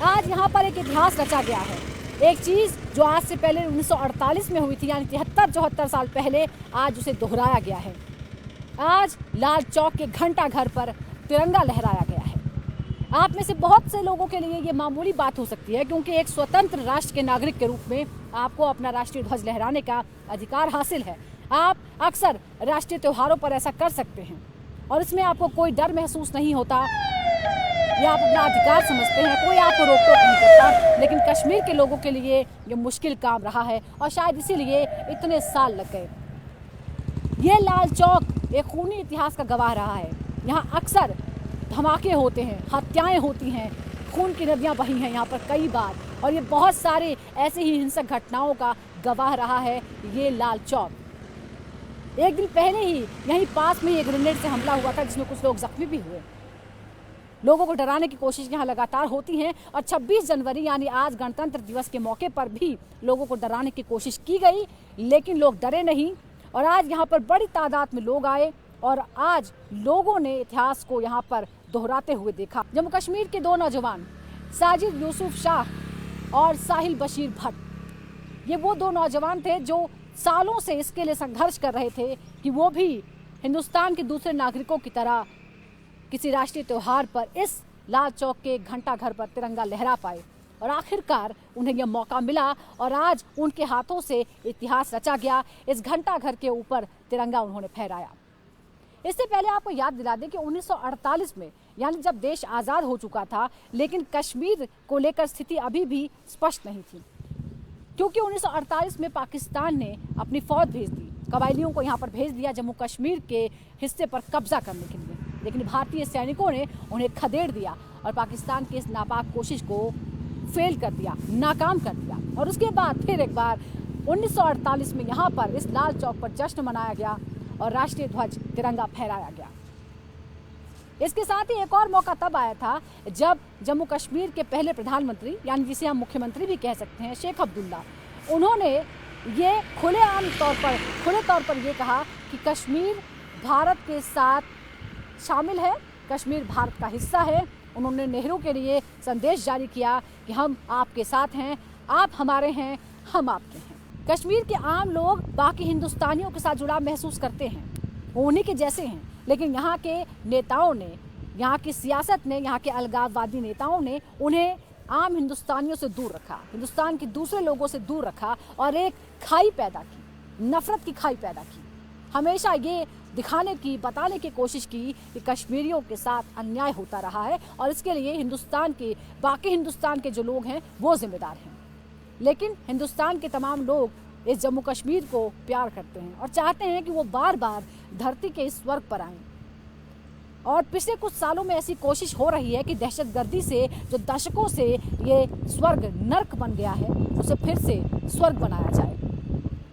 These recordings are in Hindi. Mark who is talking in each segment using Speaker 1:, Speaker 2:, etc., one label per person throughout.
Speaker 1: आज यहाँ पर एक इतिहास रचा गया है। एक चीज़ जो आज से पहले 1948 में हुई थी, यानी 73-74 साल पहले, आज उसे दोहराया गया है। आज लाल चौक के घंटा घर पर तिरंगा लहराया गया है। आप में से बहुत से लोगों के लिए ये मामूली बात हो सकती है, क्योंकि एक स्वतंत्र राष्ट्र के नागरिक के रूप में आपको अपना राष्ट्रीय ध्वज लहराने का अधिकार हासिल है। आप अक्सर राष्ट्रीय त्योहारों पर ऐसा कर सकते हैं और इसमें आपको कोई डर महसूस नहीं होता या आप अपना अधिकार समझते हैं, कोई आपको रोक टोक नहीं करता। लेकिन कश्मीर के लोगों के लिए ये मुश्किल काम रहा है और शायद इसीलिए इतने साल लग गए। ये लाल चौक एक खूनी इतिहास का गवाह रहा है। यहाँ अक्सर धमाके होते हैं, हत्याएं होती हैं, खून की नदियाँ बही हैं यहाँ पर कई बार, और ये बहुत सारे ऐसे ही हिंसक घटनाओं का गवाह रहा है ये लाल चौक। एक दिन पहले ही यहीं पास में एक ग्रेनेड से हमला हुआ था, जिसमें कुछ लोग जख्मी भी हुए। लोगों को डराने की कोशिश यहाँ लगातार होती हैं और 26 जनवरी यानी आज गणतंत्र दिवस के मौके पर भी लोगों को डराने की कोशिश की गई, लेकिन लोग डरे नहीं। और आज यहाँ पर बड़ी तादाद में लोग आए और आज लोगों ने इतिहास को यहाँ पर दोहराते हुए देखा। जम्मू कश्मीर के दो नौजवान साजिद यूसुफ शाह और साहिल बशीर भट्ट, ये वो दो नौजवान थे जो सालों से इसके लिए संघर्ष कर रहे थे कि वो भी हिंदुस्तान के दूसरे नागरिकों की तरह किसी राष्ट्रीय त्योहार पर इस लाल चौक के घंटा घर पर तिरंगा लहरा पाए। और आखिरकार उन्हें यह मौका मिला और आज उनके हाथों से इतिहास रचा गया। इस घंटा घर के ऊपर तिरंगा उन्होंने फहराया। इससे पहले आपको याद दिला दें कि 1948 में, यानी जब देश आज़ाद हो चुका था, लेकिन कश्मीर को लेकर स्थिति अभी भी स्पष्ट नहीं थी, क्योंकि 1948 में पाकिस्तान ने अपनी फौज भेज दी, कबायलियों को यहाँ पर भेज दिया जम्मू कश्मीर के हिस्से पर कब्जा करने के लिए। लेकिन भारतीय सैनिकों ने उन्हें खदेड़ दिया और पाकिस्तान की इस नापाक कोशिश को फेल कर दिया, नाकाम कर दिया। और उसके बाद फिर एक बार 1948 में यहाँ पर इस लाल चौक पर जश्न मनाया गया और राष्ट्रीय ध्वज तिरंगा फहराया गया। इसके साथ ही एक और मौका तब आया था जब जम्मू कश्मीर के पहले प्रधानमंत्री, यानी जिसे हम मुख्यमंत्री भी कह सकते हैं, शेख अब्दुल्ला, उन्होंने ये खुले तौर पर ये कहा कि कश्मीर भारत के साथ शामिल है, कश्मीर भारत का हिस्सा है। उन्होंने नेहरू के लिए संदेश जारी किया कि हम आपके साथ हैं, आप हमारे हैं, हम आपके हैं। कश्मीर के आम लोग बाकी हिंदुस्तानियों के साथ जुड़ाव महसूस करते हैं, वो उन्हीं के जैसे हैं। लेकिन यहाँ के नेताओं ने, यहाँ की सियासत ने, यहाँ के अलगाववादी नेताओं ने उन्हें आम हिंदुस्तानियों से दूर रखा, हिंदुस्तान के दूसरे लोगों से दूर रखा और एक खाई पैदा की, नफरत की खाई पैदा की। हमेशा ये दिखाने की, बताने की कोशिश की कि कश्मीरियों के साथ अन्याय होता रहा है और इसके लिए बाकी हिंदुस्तान के जो लोग हैं वो जिम्मेदार हैं। लेकिन हिंदुस्तान के तमाम लोग इस जम्मू कश्मीर को प्यार करते हैं और चाहते हैं कि वो बार बार धरती के इस स्वर्ग पर आएं। और पिछले कुछ सालों में ऐसी कोशिश हो रही है कि दहशतगर्दी से जो दशकों से ये स्वर्ग नर्क बन गया है, उसे फिर से स्वर्ग बनाया जाए।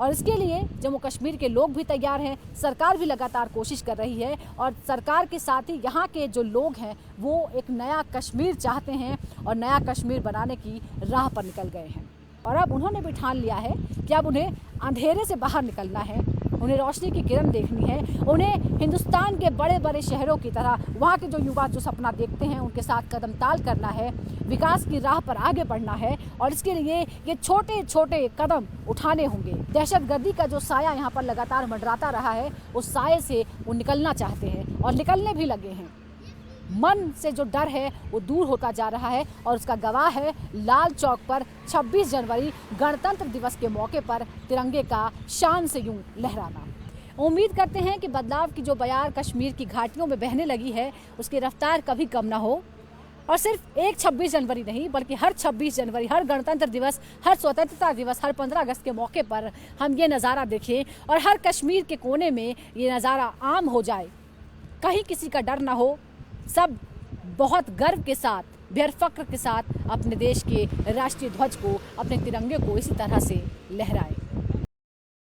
Speaker 1: और इसके लिए जम्मू कश्मीर के लोग भी तैयार हैं, सरकार भी लगातार कोशिश कर रही है और सरकार के साथ ही यहाँ के जो लोग हैं वो एक नया कश्मीर चाहते हैं और नया कश्मीर बनाने की राह पर निकल गए हैं। और अब उन्होंने भी ठान लिया है कि अब उन्हें अंधेरे से बाहर निकलना है, उन्हें रोशनी की किरण देखनी है, उन्हें हिंदुस्तान के बड़े बड़े शहरों की तरह वहाँ के जो युवा जो सपना देखते हैं उनके साथ कदम ताल करना है, विकास की राह पर आगे बढ़ना है। और इसके लिए ये छोटे छोटे कदम उठाने होंगे। दहशतगर्दी का जो साया यहाँ पर लगातार मंडराता रहा है, उस साये से वो निकलना चाहते हैं और निकलने भी लगे हैं। मन से जो डर है वो दूर होता जा रहा है और उसका गवाह है लाल चौक पर 26 जनवरी गणतंत्र दिवस के मौके पर तिरंगे का शान से यूं लहराना। उम्मीद करते हैं कि बदलाव की जो बयार कश्मीर की घाटियों में बहने लगी है, उसकी रफ्तार कभी कम ना हो और सिर्फ एक 26 जनवरी नहीं, बल्कि हर 26 जनवरी, हर गणतंत्र दिवस, हर स्वतंत्रता दिवस, हर 15 अगस्त के मौके पर हम ये नज़ारा देखें और हर कश्मीर के कोने में ये नज़ारा आम हो जाए। कहीं किसी का डर ना हो, सब बहुत गर्व के साथ, बेफक्र के साथ अपने देश के राष्ट्रीय ध्वज को, अपने तिरंगे को इसी तरह से लहराएं।